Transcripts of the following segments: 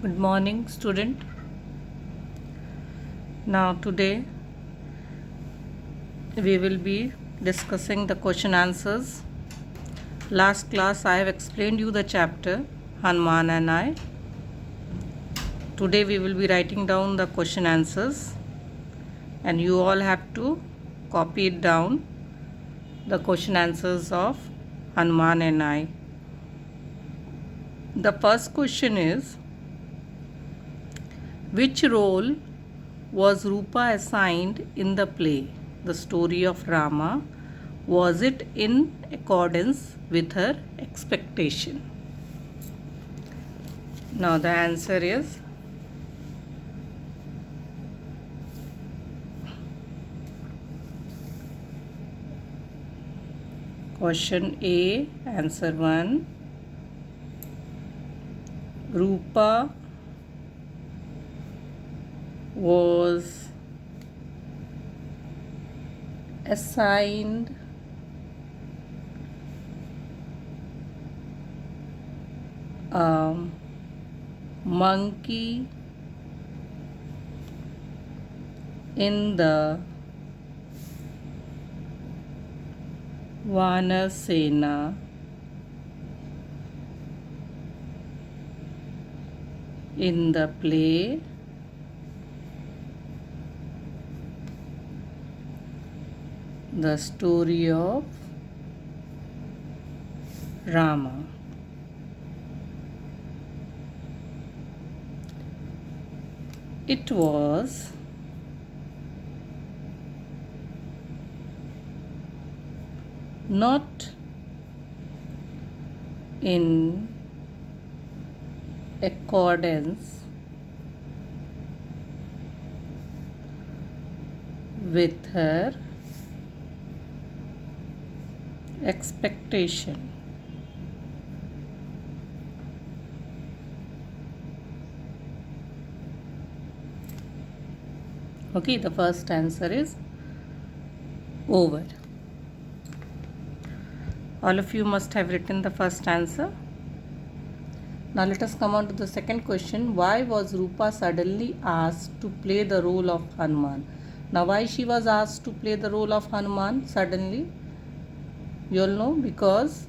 Good morning, student. Now, today we will be discussing the question answers. Last class, I have explained you the chapter Hanuman and I. Today, we will be writing down the question answers, and you all have to copy it down the question answers of Hanuman and I. The first question is, which role was Rupa assigned in the play, The Story of Rama? Was it in accordance with her expectation? Now the answer is question A, answer 1. Rupa was assigned a monkey in the Vanasena in the play The Story of Rama. It was not in accordance with her expectation. Okay, the first answer is over. All of you must have written the first answer. Now let us come on to the second question. Why was Rupa suddenly asked to play the role of Hanuman? Now why she was asked to play the role of Hanuman suddenly? You all know, because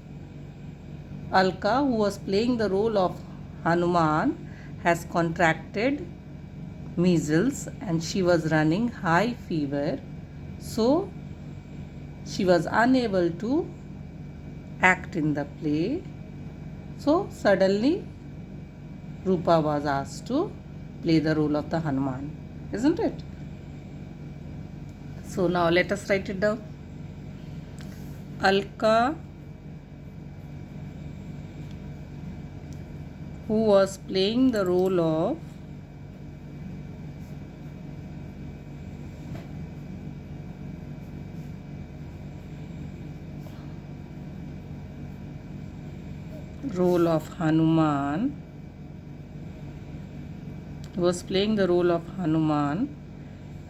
Alka, who was playing the role of Hanuman, has contracted measles and she was running high fever, so she was unable to act in the play. So suddenly Rupa was asked to play the role of the Hanuman, isn't it? So now let us write it down. Alka, who was playing the role of Hanuman,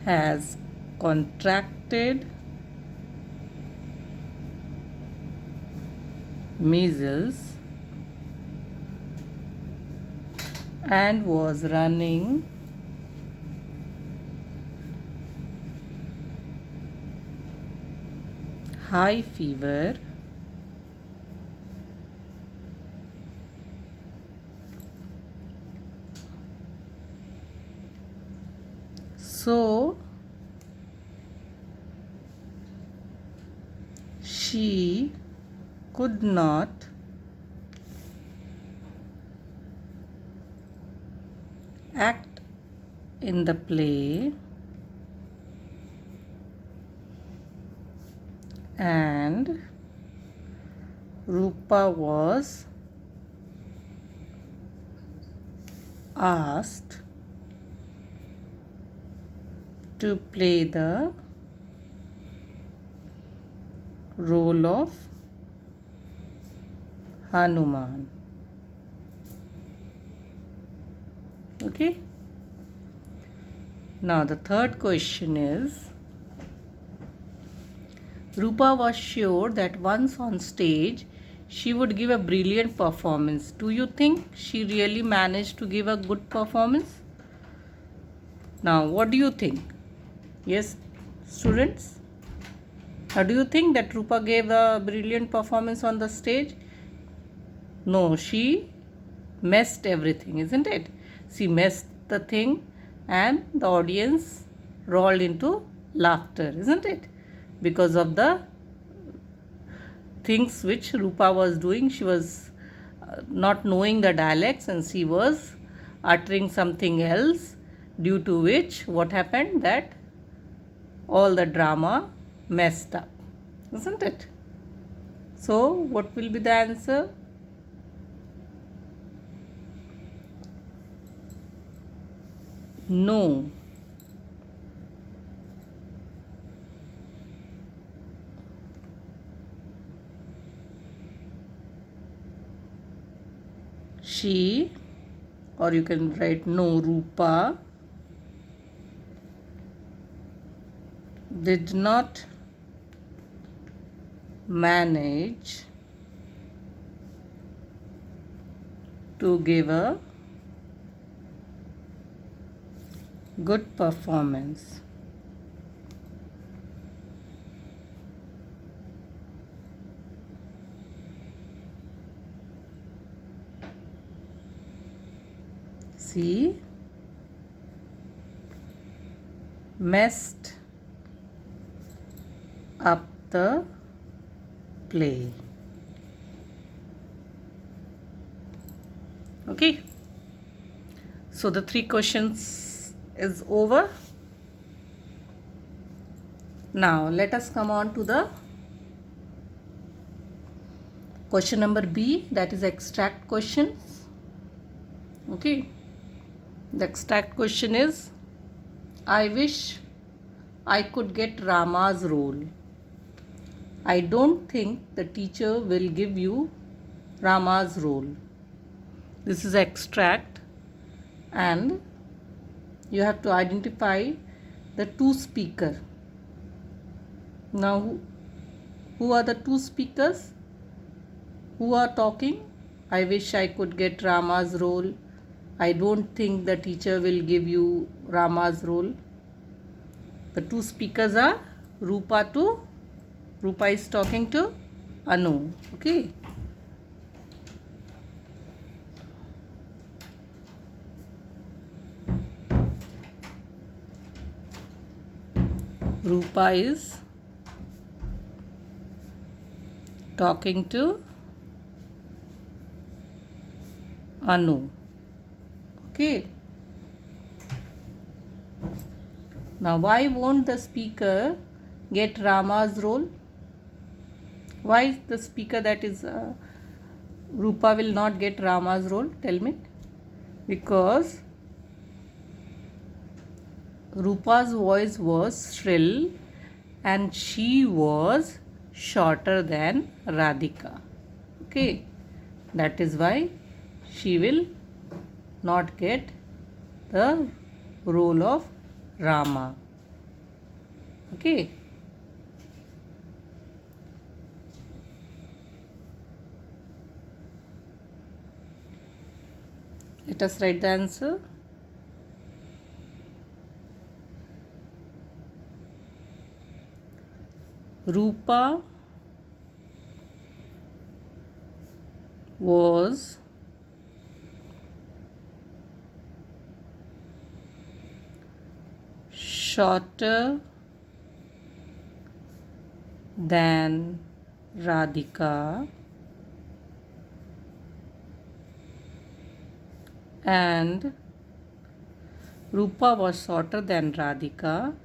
has contracted measles and was running high fever. So she could not act in the play and Rupa was asked to play the role of Hanuman. Okay. Now the third question is, Rupa was sure that once on stage she would give a brilliant performance. Do you think she really managed to give a good performance? Now, what do you think? Yes, students? How do you think that Rupa gave a brilliant performance on the stage? No, she messed everything, isn't it? She messed the thing and the audience rolled into laughter, isn't it? Because of the things which Rupa was doing, she was not knowing the dialects and she was uttering something else, due to which what happened, that all the drama messed up, isn't it? So what will be the answer? No. She, or you can write no, Rupa did not manage to give a good performance. She messed up the play. Okay. So the 3 questions is over. Now let us come on to the question number B, that is extract questions. Okay. The extract question is, I wish I could get Rama's role. I don't think the teacher will give you Rama's role. This is extract and you have to identify the 2 speakers. Now who are the 2 speakers who are talking? I wish I could get Rama's role. I don't think the teacher will give you Rama's role. The 2 speakers are Rupa is talking to Anu. Okay. Rupa is talking to Anu. Okay. Now why won't the speaker get Rama's role? Why is the speaker, that is Rupa, will not get Rama's role? Tell me. Because Rupa's voice was shrill and she was shorter than Radhika. Okay. That is why she will not get the role of Rama. Okay. Let us write the answer. Rupa was shorter than Radhika and Rupa was shorter than Radhika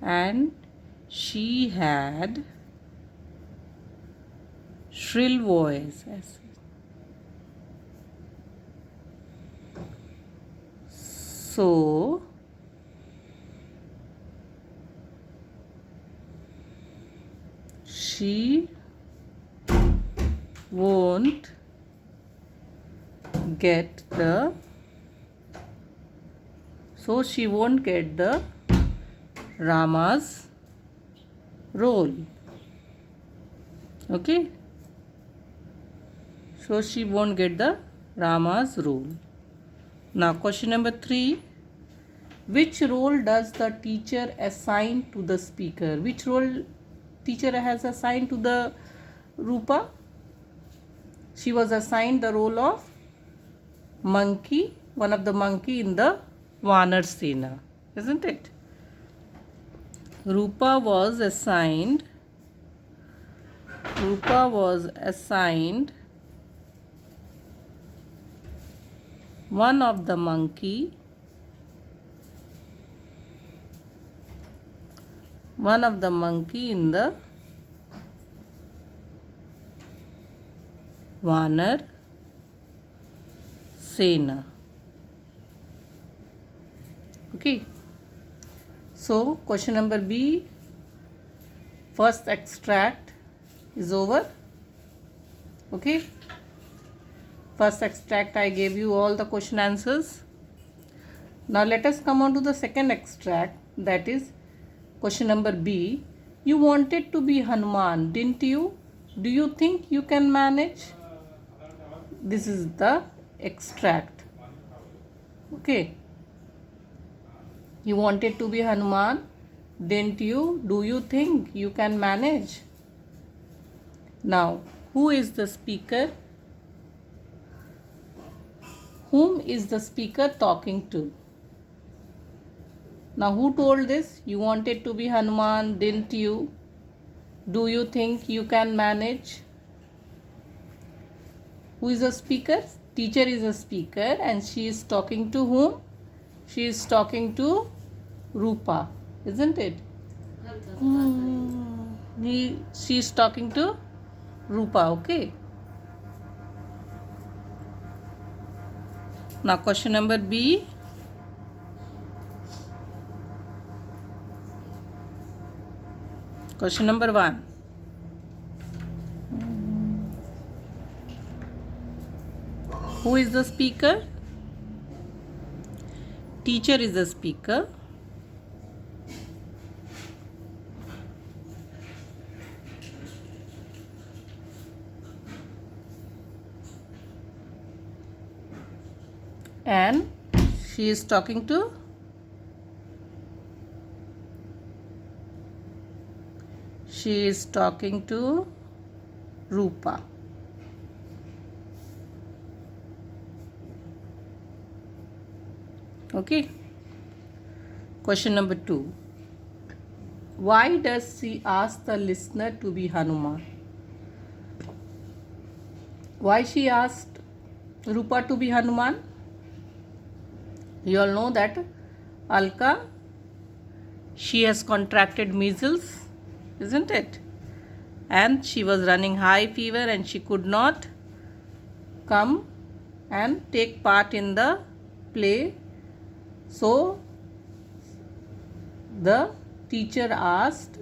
and she had shrill voice. So she won't get the Rama's role. Okay. So she won't get the Rama's role. Now question number 3. Which role does the teacher assign to the speaker? Which role teacher has assigned to the Rupa? She was assigned the role of monkey, one of the monkey in the Vanar Sena, isn't it? Rupa was assigned one of the monkey in the Vanar Sena. Okay. So question number B, first extract is over. Okay. First extract I gave you all the question answers. Now let us come on to the second extract, that is question number B. You wanted to be Hanuman, didn't you? Do you think you can manage? This is the extract. Okay. You wanted to be Hanuman, didn't you? Do you think you can manage? Now, who is the speaker? Whom is the speaker talking to? Now, who told this? You wanted to be Hanuman, didn't you? Do you think you can manage? Who is the speaker? Teacher is a speaker, and she is talking to whom? She is talking to Rupa, isn't it? She is talking to Rupa, okay? Now question number B. Question number 1. Who is the speaker? Teacher is the speaker. And she is talking to Rupa. Okay. Question number 2. Why does she ask the listener to be Hanuman? Why she asked Rupa to be Hanuman? You all know that Alka, she has contracted measles, isn't it? And she was running high fever and she could not come and take part in the play. So the teacher asked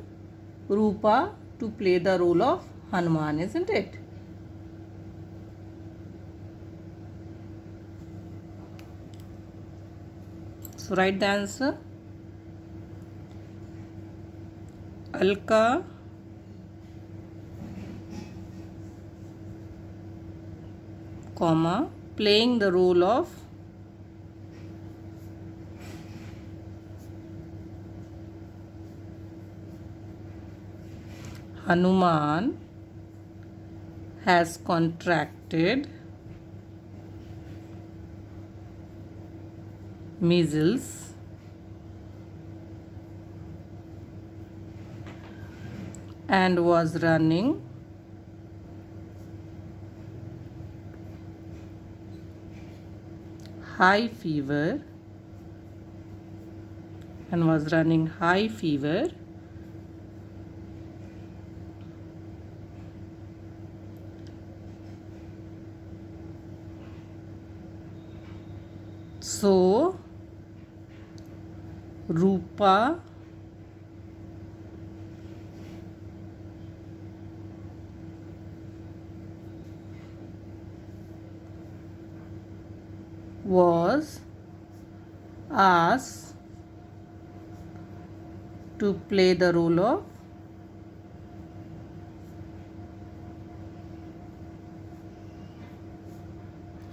Rupa to play the role of Hanuman, isn't it? So write the answer. Alka playing the role of Hanuman has contracted measles and was running high fever so Rupa was asked to play the role of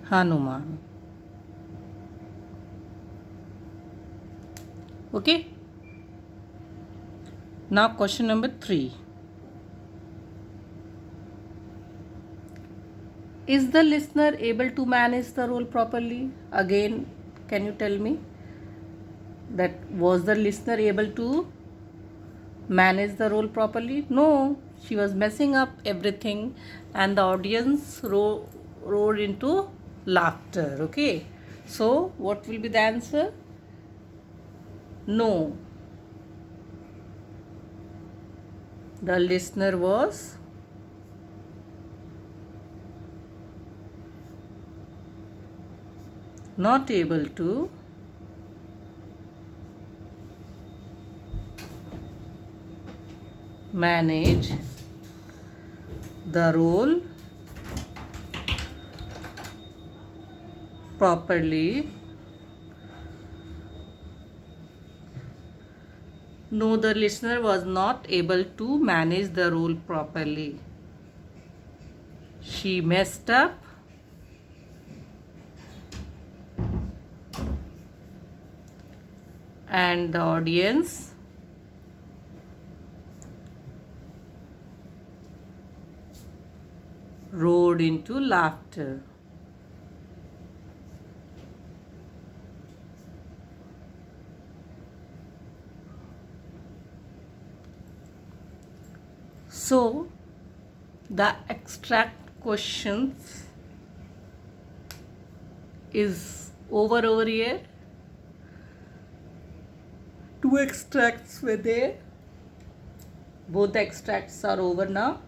Hanuman. Okay. Now question number 3. Is the listener able to manage the role properly? Again, can you tell me that was the listener able to manage the role properly? No, she was messing up everything and the audience roared into laughter. Okay, so what will be the answer? No, the listener was not able to manage the role properly. No, the listener was not able to manage the role properly. She messed up and the audience roared into laughter. So, the extract questions is over here. 2 extracts were there. Both the extracts are over now.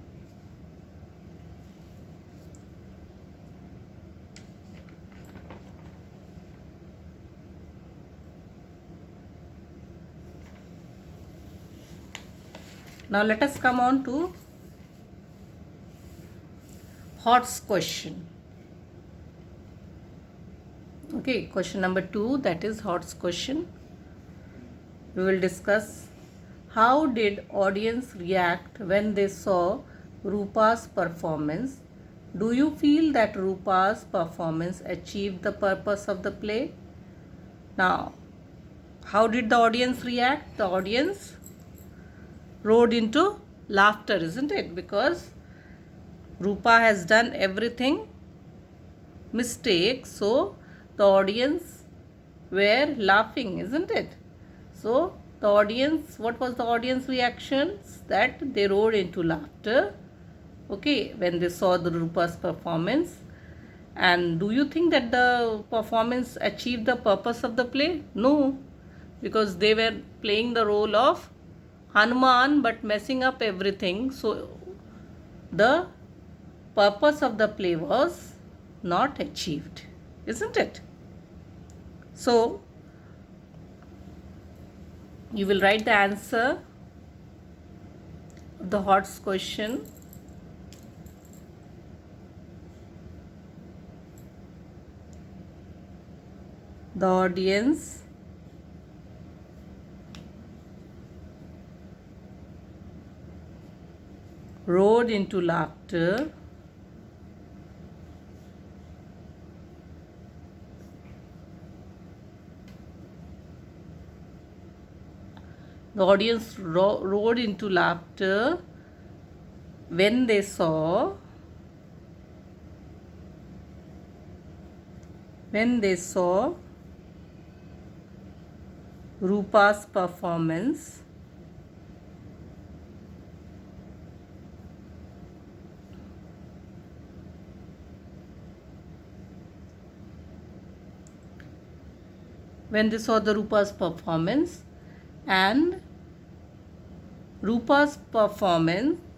Now let us come on to Hott's question. Okay, question number 2, that is Hott's question. We will discuss how did audience react when they saw Rupa's performance. Do you feel that Rupa's performance achieved the purpose of the play? Now, how did the audience react? The audience roared into laughter, isn't it? Because Rupa has done everything mistake, so the audience were laughing, isn't it? So the audience, what was the audience reactions? That they roared into laughter, okay, when they saw the Rupa's performance. And do you think that the performance achieved the purpose of the play? No, because they were playing the role of Hanuman but messing up everything. So the purpose of the play was not achieved, isn't it? So you will write the answer of the Hott's question. The audience roared into laughter the audience roared into laughter when they saw Rupa's performance and Rupa's performance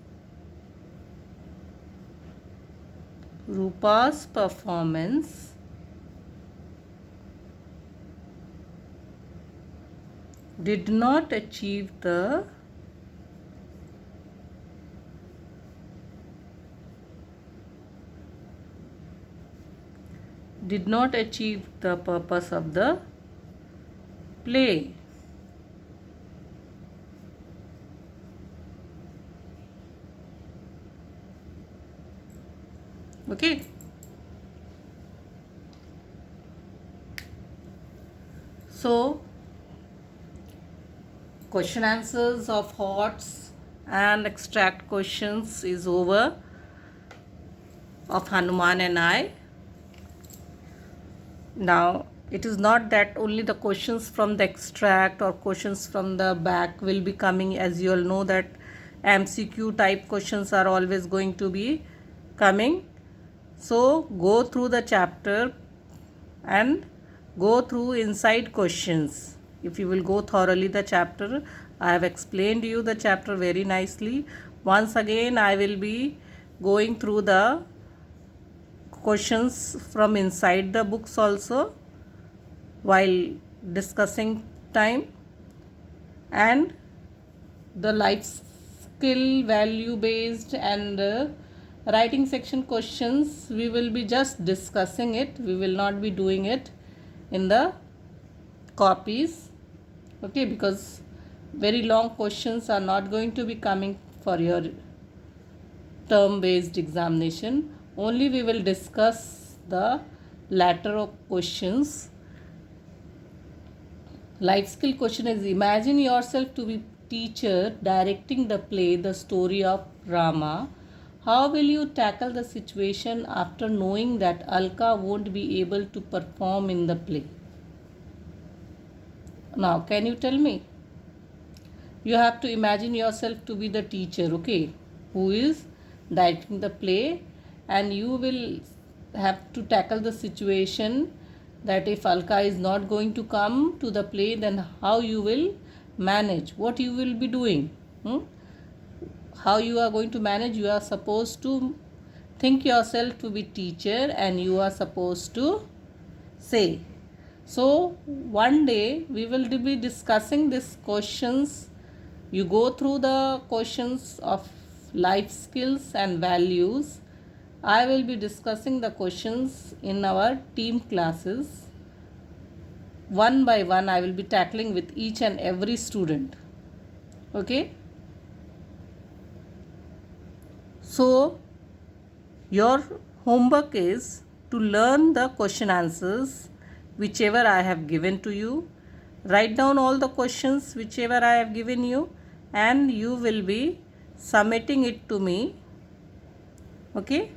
did not achieve the purpose of the play. Okay. So question answers of HOTS and extract questions is over of Hanuman and I. Now it is not that only the questions from the extract or questions from the back will be coming. As you all know that MCQ type questions are always going to be coming. So go through the chapter and go through inside questions. If you will go thoroughly the chapter, I have explained you the chapter very nicely. Once again I will be going through the questions from inside the books also while discussing time, and the life skill value based and writing section questions we will be just discussing it. We will not be doing it in the copies, okay, because very long questions are not going to be coming for your term based examination. Only we will discuss the latter of questions. Life skill question is: imagine yourself to be teacher directing the play The Story of Rama. How will you tackle the situation after knowing that Alka won't be able to perform in the play? Now can you tell me? You have to imagine yourself to be the teacher, okay, who is directing the play, and you will have to tackle the situation that if Alka is not going to come to the play, then how you will manage, what you will be doing, how you are going to manage. You are supposed to think yourself to be teacher and you are supposed to say. So one day we will be discussing these questions. You go through the questions of life skills and values. I will be discussing the questions in our team classes. One by one I will be tackling with each and every student. Okay. So your homework is to learn the question answers whichever I have given to you. Write down all the questions whichever I have given you, and you will be submitting it to me. Okay.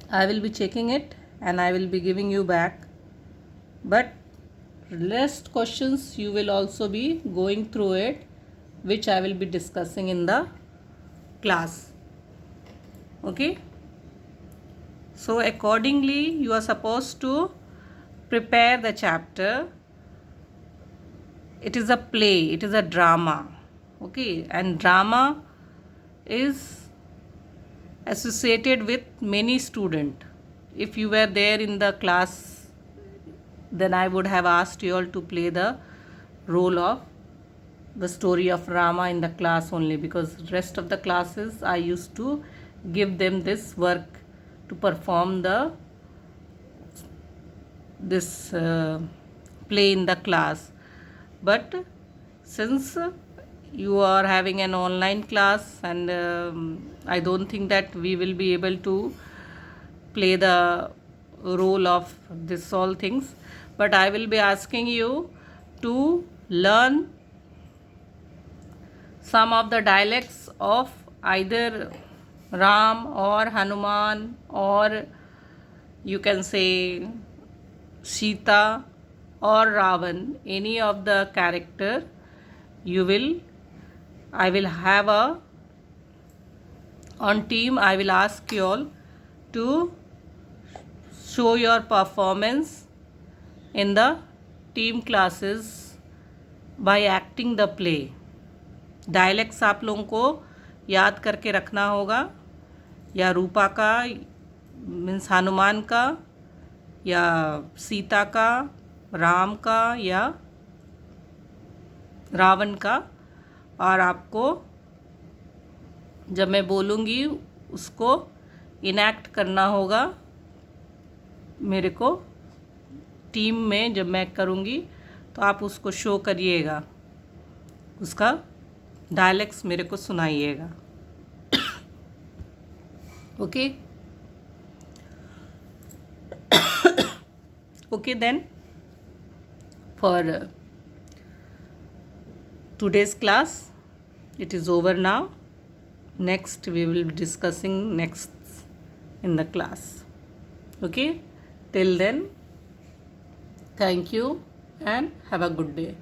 I will be checking it and I will be giving you back. But rest questions you will also be going through it, which I will be discussing in the class. Okay. So accordingly you are supposed to prepare the chapter. It is a play, it is a drama, okay, and drama is associated with many students. If you were there in the class, then I would have asked you all to play the role of The Story of Rama in the class only, because rest of the classes I used to give them this work to perform this play in the class. But since you are having an online class, and I don't think that we will be able to play the role of this all things, but I will be asking you to learn some of the dialects of either Ram or Hanuman, or you can say Sita or Ravan, any of the character. I will have on team, I will ask you all to show your performance in the team classes by acting the play. Dialects आप लोगों को याद करके रखना होगा, या रूपा का means Hanuman का, या सीता का, राम का, या रावण का, और आपको जब मैं बोलूँगी उसको इनैक्ट करना होगा मेरे को टीम में. जब मैं करूँगी तो आप उसको शो करिएगा, उसका डायलेक्ट्स मेरे को सुनाइएगा. Okay. Okay, then for today's class, it is over now. Next, we will be discussing next in the class. Okay, till then, thank you and have a good day.